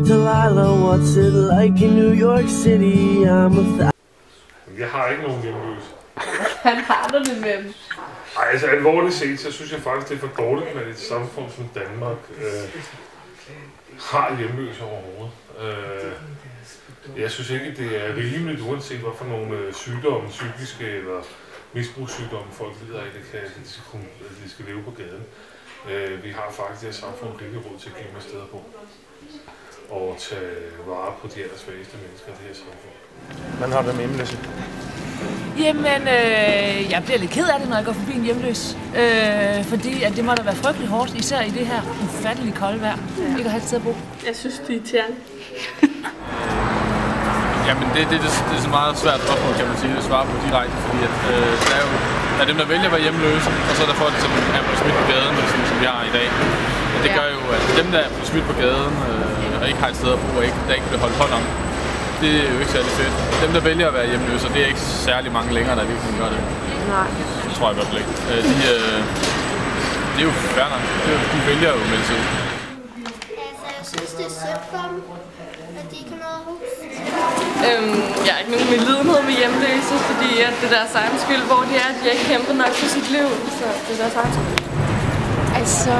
Delilah, what's it like in New York City? Jeg har ikke nogen hjemløse. Han har det med dem. Ej, altså alvorligt set, så synes jeg faktisk, det er for dårligt, at et samfund som Danmark har hjemløse overhovedet. Jeg synes ikke, det er rimeligt, uanset hvad for nogle sygdomme, psykiske eller misbrugssygdomme folk lider af, de skal leve på gaden. Vi har faktisk det her samfund rigtig råd til at give dem et sted at bo og tage vare på de allersvageste mennesker i det her samfund. Man har det med hjemløse. Jamen, jeg bliver lidt ked af det, når jeg går forbi en hjemløs. Fordi at det må da være frygtelig hårdt, især i det her ufattelige kolde vejr. Ikke at have et sted at bo. Jeg synes, det er irriterende. Jamen, det er så meget svært spørgsmål, kan man sige, at svare på direkte, fordi at, der er jo dem, der vælger at være hjemløse, og så er der folk, som er blevet smidt på gaden, som vi har i dag. Og det gør jo, at dem, der er blevet smidt på gaden og ikke har et sted at bo, og der ikke bliver holdt hånd om, det er jo ikke særlig fedt. Dem, der vælger at være hjemløse, det er ikke særlig mange længere, der virkelig gør det. Nej. Det tror jeg i hvert fald ikke. Det er jo fair nok. De vælger jo at melde sig ud. Altså, jeg synes, det er synd for dem, at de ikke har noget hus. Jeg har ikke nogen medlidenhed med hjemløse, fordi at det er deres egen skyld, hvor de er, at de har ikke kæmpet nok for sit liv, så det er deres egen skyld. Altså,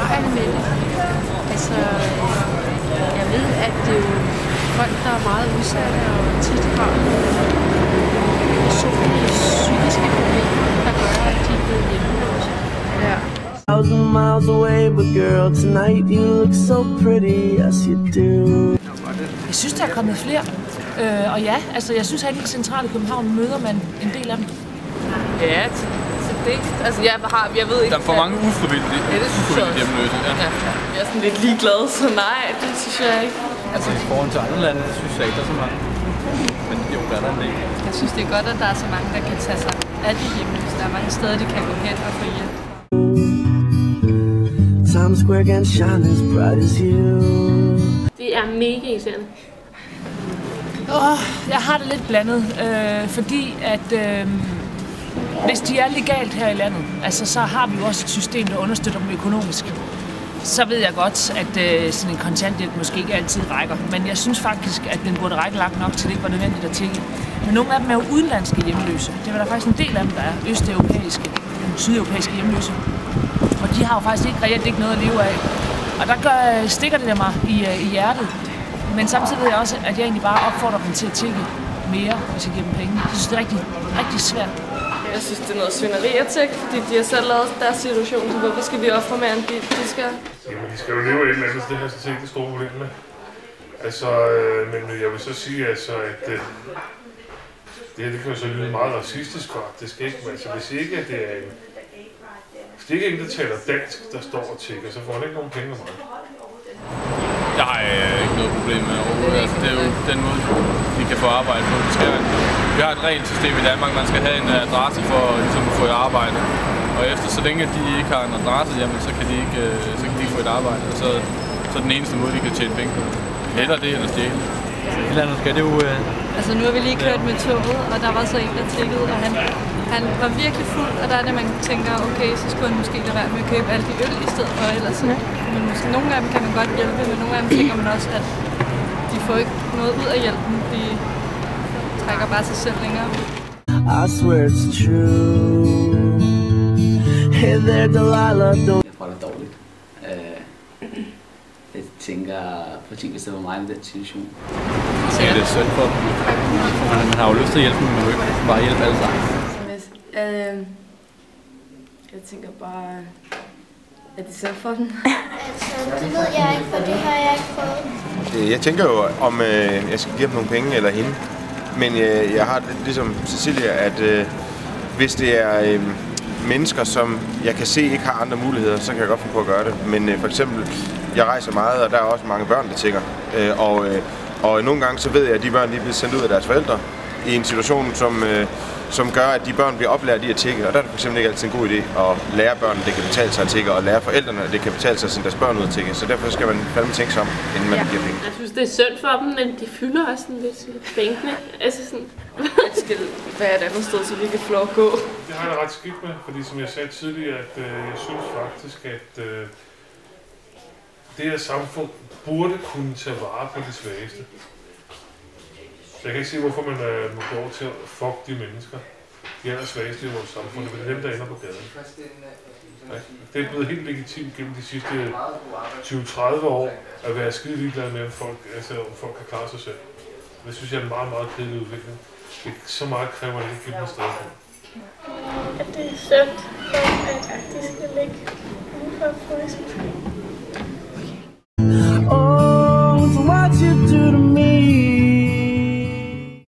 har jeg det med det? Altså, jeg ved, at det er jo folk, der er meget udsatte og tit har personlige psykiske problemer, der gør, at de er blevet hjemløse. Ja. 1,000 miles away, but girl, tonight you look so pretty, yes you do. Jeg synes, der er kommet flere. Og ja, altså jeg synes, at i det centrale København møder man en del af dem. Ja, til det. Altså jeg ved ikke... Der er for mange ufrivillige hjemløse. Ja. Jeg er sådan lidt ligeglad, så nej, det synes jeg ikke. Altså i forhold til andre lande, synes jeg ikke, der er så mange. Men jo, der er der ikke. Jeg synes, det er godt, at der er så mange, der kan tage sig af de hjemløse. Der er mange steder, de kan gå hen og få hjælp. Times Square can shine as bright as you. Det er mega irriterende. Jeg har det lidt blandet, fordi at hvis de er legalt her i landet, altså så har vi jo også et system, der understøtter dem økonomisk. Så ved jeg godt, at sådan en kontanthjælp måske ikke altid rækker. Men jeg synes faktisk, at den burde række langt nok til, det ikke var nødvendigt at tigge. Men nogle af dem er jo udenlandske hjemløse. Det er der faktisk en del af dem, der er østeuropæiske, sydeuropæiske hjemløse. Og de har jo faktisk reelt ikke noget at leve af. Og der stikker det mig i hjertet. Men samtidig ved jeg også, at jeg egentlig bare opfordrer dem til at tigge mere, hvis jeg giver dem penge. Jeg synes, det er rigtig, rigtig svært. Jeg synes, det er noget svineri at tigge, fordi de har selv lavet deres situation, så hvorfor skal vi ofre mere end de skal? Jamen, de skal jo leve et eller andet, så det her er ikke det store problem med. Altså, men jeg vil så sige, altså, at det kan jo så lyde meget racistisk faktisk, ikke? Men altså, hvis ikke at det er en... Hvis det ikke er en, der taler dansk, der står og tigger, så får han ikke nogen penge af mig. Jeg har ikke noget problem med overhovedet. Altså, det er jo den måde, vi kan få arbejde på. Vi har et rent system i Danmark, man skal have en adresse for ligesom, at få et arbejde. Og efter så længe de ikke har en adresse, jamen, så kan de ikke få et arbejde. Og så er den eneste måde, de kan tjene penge på. Eller det, eller stjæle. Et eller andet skal det jo... Altså nu har vi lige kørt med toget, og der var så en, der tiggede, og han var virkelig fuld, og der er det, man tænker, okay, så skulle han måske lade være med at købe alle de øl i stedet for, ellers men måske nogle af dem kan man godt hjælpe, men nogle af dem tænker man også, at de får ikke noget ud af hjælpen, de trækker bare sig selv længere. I swear it's true. Hey there, Delilah, don't... Jeg får det dårligt. Jeg tænker på ting, hvis det var mig i den situation. Ja, det er synd for dem. Man har jo lyst til at hjælpe dem, men man kan ikke bare hjælpe alle sammen. Jeg tænker bare, at det er synd for dem. Altså, det ved jeg ikke, for det har jeg ikke prøvet. Jeg tænker jo, om jeg skal give dem nogle penge eller hende. Men jeg har det ligesom Cecilia, at hvis det er mennesker, som jeg kan se ikke har andre muligheder, så kan jeg godt finde på at gøre det. Men for eksempel, jeg rejser meget, og der er også mange børn, der tigger. Og nogle gange så ved jeg, at de børn bliver sendt ud af deres forældre i en situation, som gør, at de børn bliver oplært i at tigge. Og der er det fx ikke altid en god idé at lære børnene, at det kan betale sig at tigge, og lære forældrene, at det kan betale sig at sende deres børn ud at tigge. Så derfor skal man fandme tænke sig om, inden man giver penge. Jeg synes, det er synd for dem, men de fylder også sådan lidt bænkene. Altså sådan, at skal være et andet sted, så vi kan få lov at gå. Det har jeg ret skidt med, fordi som jeg sagde tidligere, at jeg synes faktisk, at det her samfund burde kunne tage vare på de svageste. Jeg kan ikke se, hvorfor man må gå over til at fuck de mennesker, de allersvageste i vores samfund, men det er dem, der ender på gaden. Ja. Det er blevet helt legitimt gennem de sidste 20-30 år at være skide ligeglade med, om folk kan klare sig selv. Det synes jeg er en meget, meget kedelig udvikling. Det er så meget kræver, det ikke giver mig stadig på. At det er synd, at de skal ligge udenfor for